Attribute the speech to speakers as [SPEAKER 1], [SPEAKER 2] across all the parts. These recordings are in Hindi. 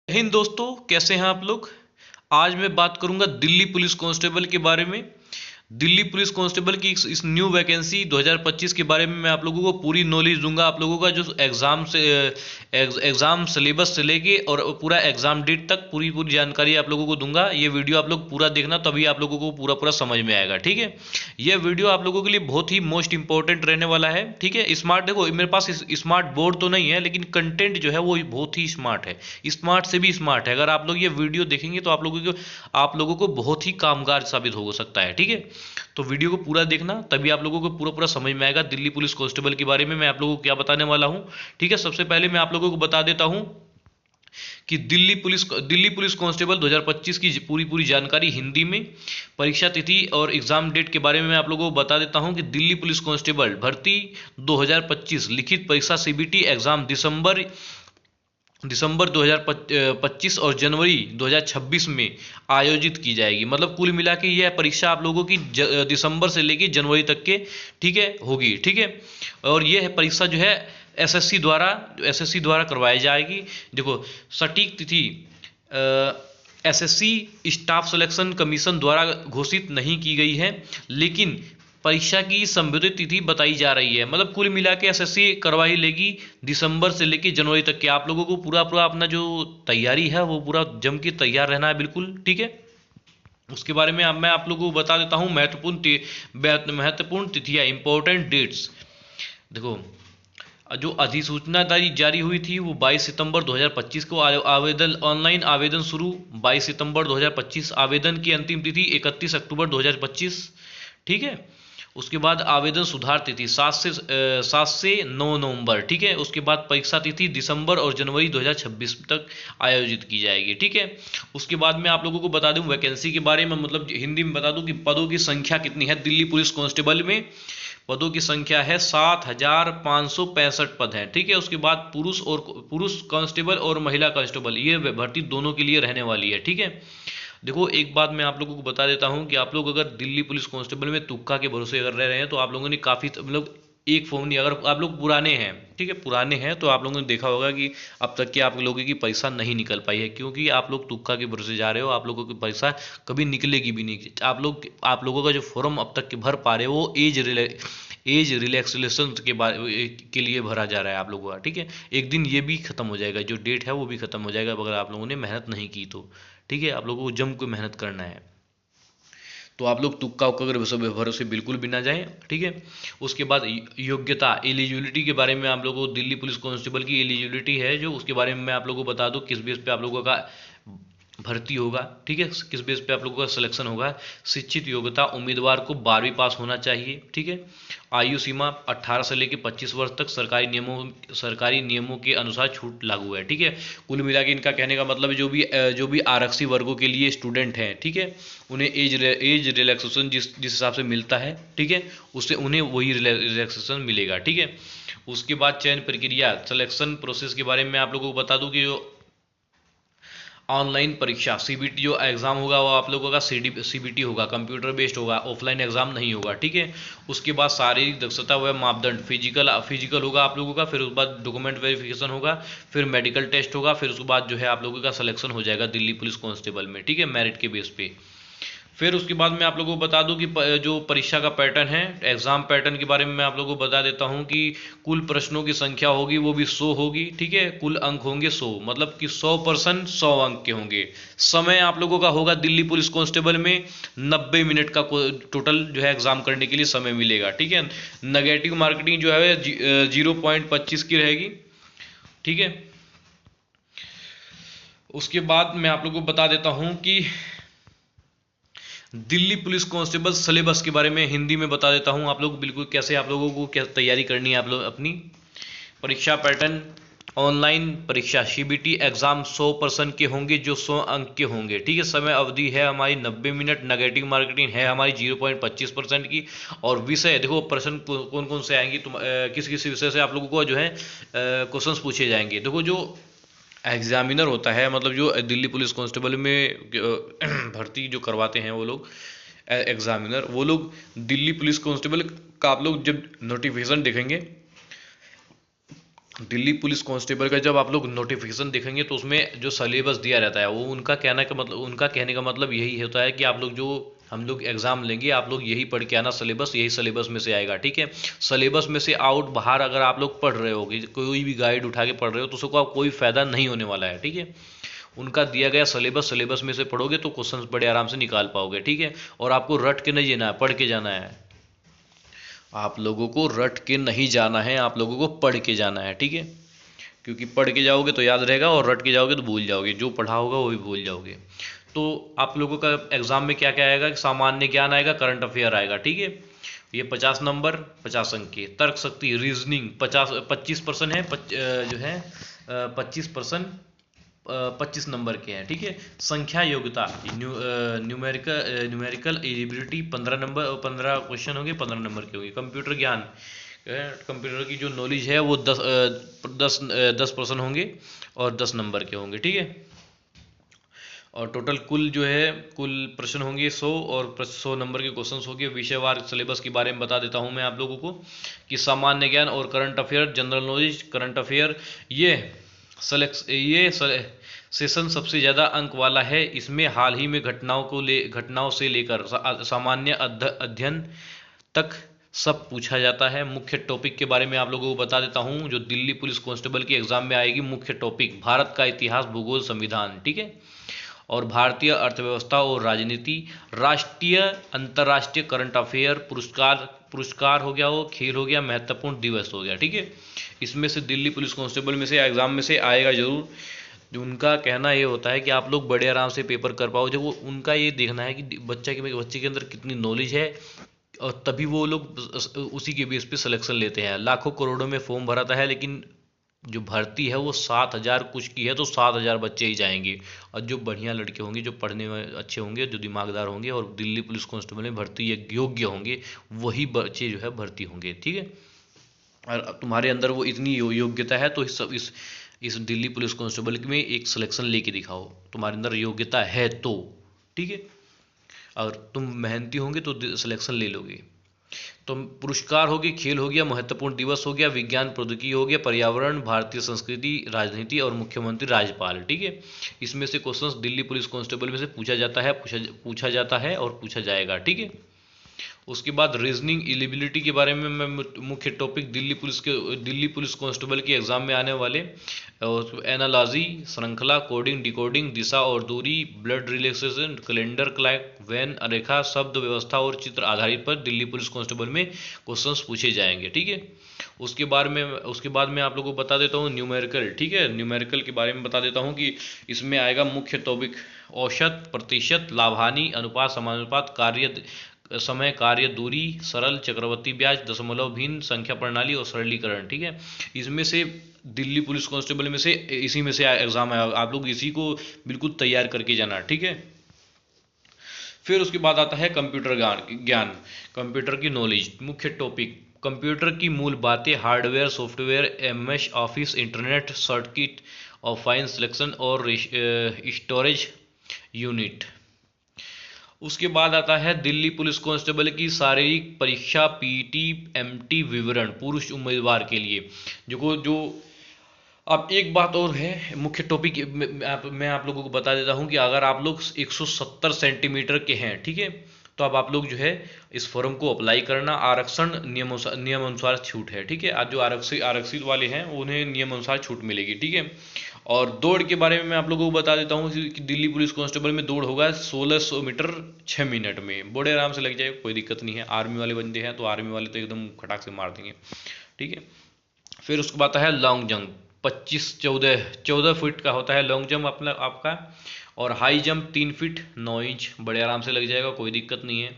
[SPEAKER 1] हिंद दोस्तों, कैसे हैं आप लोग। आज मैं बात करूंगा दिल्ली पुलिस कांस्टेबल के बारे में। दिल्ली पुलिस कांस्टेबल की इस न्यू वैकेंसी 2025 के बारे में मैं आप लोगों को पूरी नॉलेज दूंगा। आप लोगों का जो एग्जाम से एग्जाम सिलेबस से लेके और पूरा एग्जाम डेट तक पूरी पूरी जानकारी आप लोगों को दूंगा। ये वीडियो आप लोग पूरा देखना, तभी आप लोगों को पूरा पूरा समझ में आएगा। ठीक है, ये वीडियो आप लोगों के लिए बहुत ही मोस्ट इंपॉर्टेंट रहने वाला है। ठीक है, स्मार्ट, देखो मेरे पास स्मार्ट बोर्ड तो नहीं है, लेकिन कंटेंट जो है वो बहुत ही स्मार्ट है, स्मार्ट से भी स्मार्ट है। अगर आप लोग ये वीडियो देखेंगे तो आप लोगों को बहुत ही कामगार साबित हो सकता है। ठीक है, तो वीडियो को पूरा देखना, तभी आप लोगों को पूरा पूरा समझ में आएगा दिल्ली पुलिस कांस्टेबल के बारे में मैं आप लोगों को क्या बताने वाला हूं। ठीक है, सबसे पहले मैं आप लोगों को बता देता हूं कि दिल्ली पुलिस कांस्टेबल 2025 की पूरी पूरी जानकारी हिंदी में, परीक्षा तिथि और एग्जाम डेट के बारे में मैं आप लोगों को बता देता हूं कि दिल्ली पुलिस कांस्टेबल भर्ती 2025 लिखित परीक्षा सीबीटी एग्जाम दिसंबर 2025 और जनवरी 2026 में आयोजित की जाएगी। मतलब कुल मिला के यह परीक्षा आप लोगों की दिसंबर से लेकर जनवरी तक के, ठीक है, होगी। ठीक है, और यह परीक्षा जो है एसएससी द्वारा करवाई जाएगी। देखो, सटीक तिथि एसएससी स्टाफ सिलेक्शन कमीशन द्वारा घोषित नहीं की गई है, लेकिन परीक्षा की संबोधित तिथि बताई जा रही है। मतलब कुल मिला के एसएससी करवा ही लेगी दिसंबर से लेकर जनवरी तक के। आप लोगों को पूरा पूरा अपना जो तैयारी है वो पूरा जम के तैयार रहना है, बिल्कुल। ठीक है, उसके बारे में अब मैं आप लोगों को बता देता हूँ महत्वपूर्ण तिथियाँ, इंपॉर्टेंट डेट्स। देखो, जो अधिसूचना जारी हुई थी वो 22 सितंबर 2025 को। आवेदन, ऑनलाइन आवेदन शुरू 22 सितंबर 2025। आवेदन की अंतिम तिथि 31 अक्टूबर 2025। ठीक है, उसके बाद आवेदन सुधार तिथि 7 से 9 नवंबर। ठीक है, उसके बाद परीक्षा तिथि दिसंबर और जनवरी 2026 तक आयोजित की जाएगी। ठीक है, उसके बाद मैं आप लोगों को बता दूं वैकेंसी के बारे में, मतलब हिंदी में बता दूं कि पदों की संख्या कितनी है दिल्ली पुलिस कांस्टेबल में। पदों की संख्या है 7,565 पद हैं। ठीक है, उसके बाद पुरुष कांस्टेबल और महिला कांस्टेबल, ये भर्ती दोनों के लिए रहने वाली है। ठीक है, देखो एक बात मैं आप लोगों को बता देता हूं कि आप लोग अगर दिल्ली पुलिस कांस्टेबल में तुक्का के भरोसे अगर रह रहे हैं तो आप लोगों ने काफ़ी, मतलब एक फॉर्म नहीं, अगर आप लोग पुराने हैं, ठीक है, पुराने हैं, तो आप लोगों ने देखा होगा कि अब तक के आप लोगों की परीक्षा नहीं निकल पाई है, क्योंकि आप लोग तुक्का के भरोसे जा रहे हो। आप लोगों की परीक्षा कभी निकलेगी भी नहीं। आप लोगों का जो फॉर्म अब तक के भर पा रहे हो वो एज रिलैक्सेशन के लिए भरा जा रहा है आप लोगों का। ठीक है, एक दिन ये भी खत्म हो जाएगा, जो डेट है वो भी खत्म हो जाएगा अगर आप लोगों ने मेहनत नहीं की तो। ठीक है, आप लोगों को जम के मेहनत करना है, तो आप लोग तुक्का उक्का के भरोसे बिल्कुल भी ना जाएं। ठीक है, उसके बाद योग्यता, एलिजिबिलिटी के बारे में आप लोगों को, दिल्ली पुलिस कांस्टेबल की एलिजिबिलिटी है जो, उसके बारे में मैं आप लोगों को बता दूं किस बेस पे आप लोगों का भर्ती होगा। ठीक है, किस बेस पे आप लोगों का सिलेक्शन होगा। शिक्षित योग्यता, उम्मीदवार को 12वीं पास होना चाहिए। ठीक है, आयु सीमा 18 से लेकर 25 वर्ष तक सरकारी नियमों के अनुसार छूट लागू है। ठीक है, कुल मिला के इनका कहने का मतलब जो भी आरक्षी वर्गों के लिए स्टूडेंट हैं, ठीक है, उन्हें एज रिलैक्सेशन जिस हिसाब से मिलता है, ठीक है, उससे उन्हें वही रिलैक्सेशन मिलेगा। ठीक है, उसके बाद चयन प्रक्रिया, सिलेक्शन प्रोसेस के बारे में आप लोगों को बता दूं कि जो ऑनलाइन परीक्षा सीबीटी जो एग्ज़ाम होगा वो आप लोगों का सीबीटी होगा, कंप्यूटर बेस्ड होगा, ऑफलाइन एग्ज़ाम नहीं होगा। ठीक है, उसके बाद शारीरिक दक्षता व मापदंड, फिजिकल होगा आप लोगों का, फिर उसके बाद डॉक्यूमेंट वेरिफिकेशन होगा, फिर मेडिकल टेस्ट होगा, फिर उसके बाद जो है आप लोगों का सिलेक्शन हो जाएगा दिल्ली पुलिस कांस्टेबल में। ठीक है, मेरिट के बेस पे। फिर उसके बाद मैं आप लोगों को बता दूं कि जो परीक्षा का पैटर्न है, एग्जाम पैटर्न के बारे में मैं आप लोगों को बता देता हूं कि कुल प्रश्नों की संख्या होगी वो भी 100 होगी। ठीक है, कुल अंक होंगे 100, मतलब कि 100% 100 अंक के होंगे। समय आप लोगों का होगा दिल्ली पुलिस कांस्टेबल में 90 मिनट का टोटल जो है एग्जाम करने के लिए समय मिलेगा। ठीक है, नेगेटिव मार्केटिंग जो है 0.25 की रहेगी। ठीक है, उसके बाद मैं आप लोगों को बता देता हूं कि दिल्ली पुलिस कांस्टेबल सिलेबस के बारे में हिंदी में बता देता हूं आप लोग बिल्कुल कैसे आप लोगों को क्या तैयारी करनी है। आप लोग अपनी परीक्षा पैटर्न, ऑनलाइन परीक्षा सीबीटी एग्जाम 100% के होंगे, जो 100 अंक के होंगे। ठीक है, समय अवधि है हमारी 90 मिनट, नेगेटिव मार्केटिंग है हमारी 0.25% की। और विषय, देखो प्रश्न कौन कौन से आएंगे, किस किस विषय से आप लोगों को जो है क्वेश्चंस पूछे जाएंगे। देखो, जो एग्जामिनर होता है, मतलब जो दिल्ली पुलिस कांस्टेबल में भर्ती जो करवाते हैं वो लोग एग्जामिनर, वो लोग दिल्ली पुलिस कांस्टेबल का आप लोग जब नोटिफिकेशन देखेंगे दिल्ली पुलिस कांस्टेबल का जब आप लोग नोटिफिकेशन देखेंगे तो उसमें जो सिलेबस दिया रहता है वो उनका कहने का मतलब यही होता है कि आप लोग जो हम लोग एग्जाम लेंगे आप लोग यही पढ़ के आना, सिलेबस यही सिलेबस में से आएगा, ठीक है। सिलेबस में से आउट बाहर अगर आप लोग पढ़ रहे होगे, कोई भी गाइड उठा के पढ़ रहे हो तो उसको कोई फायदा नहीं होने वाला है, ठीक है। उनका दिया गया सिलेबस में से पढ़ोगे तो क्वेश्चंस बड़े आराम से निकाल पाओगे, ठीक है। और आपको रट के नहीं जाना है, पढ़ के जाना है। आप लोगों को रट के नहीं जाना है, आप लोगों को पढ़ के जाना है, ठीक है। क्योंकि पढ़ के जाओगे तो याद रहेगा और रट के जाओगे तो भूल जाओगे, जो पढ़ा होगा वो भी भूल जाओगे। तो आप लोगों का एग्जाम में क्या क्या आएगा, सामान्य ज्ञान आएगा, करंट अफेयर आएगा, ठीक है। ये 50 नंबर 50 अंक के। तर्क शक्ति रीजनिंग 25% है, जो है 25% 25 नंबर के हैं, ठीक है। संख्या योग्यता न्यूमेरिकल एलिजिबिलिटी 15 नंबर, 15 क्वेश्चन होंगे, 15 नंबर के होंगे। कंप्यूटर ज्ञान, कंप्यूटर की जो नॉलेज है वो 10% होंगे और 10 नंबर के होंगे, ठीक है। और टोटल कुल जो है कुल प्रश्न होंगे 100 और 100 नंबर के क्वेश्चंस होंगे। विषयवार सिलेबस के बारे में बता देता हूं मैं आप लोगों को कि सामान्य ज्ञान और current affair, general knowledge, current affair, ये सेशन सबसे ज़्यादा अंक वाला है। इसमें हाल ही में घटनाओं से लेकर सामान्य अध्ययन तक सब पूछा जाता है। मुख्य टॉपिक के बारे में आप लोगों को बता देता हूं जो दिल्ली पुलिस कांस्टेबल के एग्जाम में आएगी। मुख्य टॉपिक भारत का इतिहास, भूगोल, संविधान, ठीक है। और भारतीय अर्थव्यवस्था और राजनीति, राष्ट्रीय अंतर्राष्ट्रीय करंट अफेयर, पुरस्कार हो गया, वो खेल हो गया, महत्वपूर्ण दिवस हो गया, ठीक है। इसमें से दिल्ली पुलिस कांस्टेबल में से एग्जाम में से आएगा जरूर। जो उनका कहना ये होता है कि आप लोग बड़े आराम से पेपर कर पाओ। जब वो उनका ये देखना है कि बच्चे के अंदर कितनी नॉलेज है और तभी वो लोग उसी के बेस पे सिलेक्शन लेते हैं। लाखों करोड़ों में फॉर्म भराता है लेकिन जो भर्ती है वो 7,000 कुछ की है, तो 7,000 बच्चे ही जाएंगे। और जो बढ़िया लड़के होंगे, जो पढ़ने में अच्छे होंगे, जो दिमागदार होंगे और दिल्ली पुलिस कांस्टेबल में भर्ती योग्य होंगे, वही बच्चे जो है भर्ती होंगे, ठीक है। और तुम्हारे अंदर वो इतनी योग्यता है तो इस दिल्ली पुलिस कांस्टेबल में एक सिलेक्शन लेके दिखाओ, तुम्हारे अंदर योग्यता है तो, ठीक है। और तुम मेहनती होंगे तो सिलेक्शन ले लोगे। तो पुरस्कार हो गए, खेल हो गया, महत्वपूर्ण दिवस हो गया, विज्ञान प्रौद्योगिकी हो गया, पर्यावरण, भारतीय संस्कृति, राजनीति और मुख्यमंत्री राज्यपाल, ठीक है। इसमें से क्वेश्चंस दिल्ली पुलिस कांस्टेबल में से पूछा जाता है और पूछा जाएगा, ठीक है। उसके बाद रीजनिंग एलिजिबिलिटी के बारे में मैं मुख्य टॉपिक दिल्ली पुलिस कांस्टेबल के एग्जाम में आने वाले एनालॉजी, श्रृंखला, कोडिंग, डिकोडिंग, दिशा और दूरी, blood relation, calendar, clock, Venn, रेखा, शब्द व्यवस्था और चित्र आधारित पर दिल्ली पुलिस कांस्टेबल में क्वेश्चंस पूछे जाएंगे, ठीक है। उसके बाद में आप लोगों को बता देता हूँ न्यूमेरिकल, ठीक है। न्यूमेरिकल के बारे में बता देता हूँ कि इसमें आएगा मुख्य टॉपिक औसत, प्रतिशत, लाभानी, अनुपात, समानुपात, समय, कार्य, दूरी, सरल, चक्रवर्ती ब्याज, दशमलव, भिन्न, संख्या प्रणाली और सरलीकरण, ठीक है। इसमें से दिल्ली पुलिस कांस्टेबल में से इसी में से एग्जाम है, आप लोग इसी को बिल्कुल तैयार करके जाना, ठीक है। फिर उसके बाद आता है कंप्यूटर ज्ञान, कंप्यूटर की नॉलेज। मुख्य टॉपिक कंप्यूटर की मूल बातें, hardware, software, MS office, internet, circuit और फाइन सिलेक्शन और स्टोरेज यूनिट। उसके बाद आता है दिल्ली पुलिस कांस्टेबल की शारीरिक परीक्षा, PT, MT विवरण पुरुष उम्मीदवार के लिए। जो अब एक बात और है, मुख्य टॉपिक मैं आप लोगों को बता देता हूं कि अगर आप लोग 170 सेंटीमीटर के हैं, ठीक है, तो अब आप लोग जो है इस फॉर्म को अप्लाई करना। आरक्षण नियम अनुसार छूट है, ठीक है। आज जो आरक्षित वाले हैं उन्हें नियम अनुसार छूट मिलेगी, ठीक है। और दौड़ के बारे में मैं आप लोगों को बता देता हूँ कि दिल्ली पुलिस कांस्टेबल में दौड़ होगा 1600 मीटर 6 मिनट में, बड़े आराम से लग जाएगा, कोई दिक्कत नहीं है। आर्मी वाले बंदे हैं तो आर्मी वाले तो एकदम खटाक से मार देंगे, ठीक है। फिर उसके बाद है लॉन्ग जंप, 14 फीट का होता है लॉन्ग जंप आपका। और हाई जंप 3 फीट 9 इंच, बड़े आराम से लग जाएगा, कोई दिक्कत नहीं है।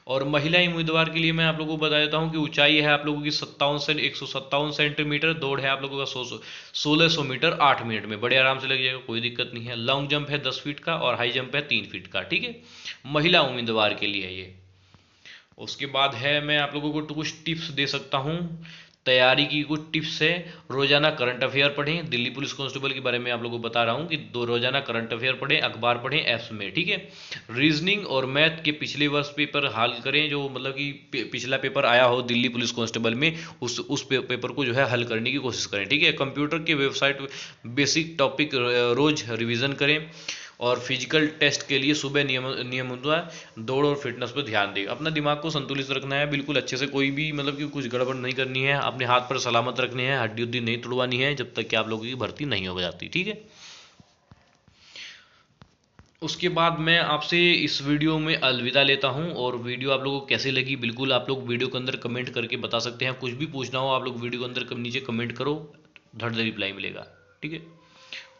[SPEAKER 1] और महिला उम्मीदवार के लिए मैं आप लोगों को बता देता हूँ कि ऊंचाई है आप लोगों की 157 सेंटीमीटर, दौड़ है आप लोगों का 1600 मीटर 8 मिनट में, बड़े आराम से लग जाएगा, कोई दिक्कत नहीं है। लॉन्ग जंप है 10 फीट का और हाई जंप है 3 फीट का, ठीक है। महिला उम्मीदवार के लिए है ये। उसके बाद है मैं आप लोगों को कुछ टिप्स दे सकता हूँ। तैयारी की कुछ टिप्स है। रोजाना करंट अफेयर पढ़ें, दिल्ली पुलिस कांस्टेबल के बारे में आप लोगों को बता रहा हूँ कि दो रोजाना करंट अफेयर पढ़ें, अखबार पढ़ें ऐप्स में, ठीक है। रीजनिंग और मैथ के पिछले वर्ष पेपर हल करें, जो मतलब कि पिछला पेपर आया हो दिल्ली पुलिस कांस्टेबल में उस पेपर को जो है हल करने की कोशिश करें, ठीक है। कंप्यूटर की वेबसाइट बेसिक टॉपिक रोज रिवीजन करें और फिजिकल टेस्ट के लिए सुबह नियमित दौड़ और फिटनेस पर ध्यान दें। अपना दिमाग को संतुलित रखना है बिल्कुल अच्छे से, कोई भी मतलब कि कुछ गड़बड़ नहीं करनी है, अपने हाथ पर सलामत रखने हैं, हड्डी उड्डी नहीं तोड़वानी है जब तक कि आप लोगों की भर्ती नहीं हो जाती, ठीक है। उसके बाद मैं आपसे इस वीडियो में अलविदा लेता हूं। और वीडियो आप लोगों को कैसी लगी बिल्कुल आप लोग वीडियो के अंदर कमेंट करके बता सकते हैं। कुछ भी पूछना हो आप लोग वीडियो के अंदर नीचे कमेंट करो, धड़ से रिप्लाई मिलेगा, ठीक है।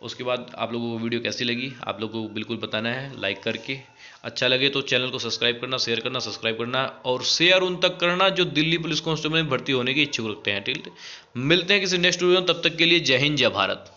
[SPEAKER 1] उसके बाद आप लोगों को वीडियो कैसी लगी आप लोगों को बिल्कुल बताना है लाइक करके। अच्छा लगे तो चैनल को सब्सक्राइब करना, शेयर करना, सब्सक्राइब करना और शेयर उन तक करना जो दिल्ली पुलिस कांस्टेबल में भर्ती होने की इच्छुक रखते हैं, ठीक है। मिलते हैं किसी नेक्स्ट वीडियो में, तब तक के लिए जय हिंद जय भारत।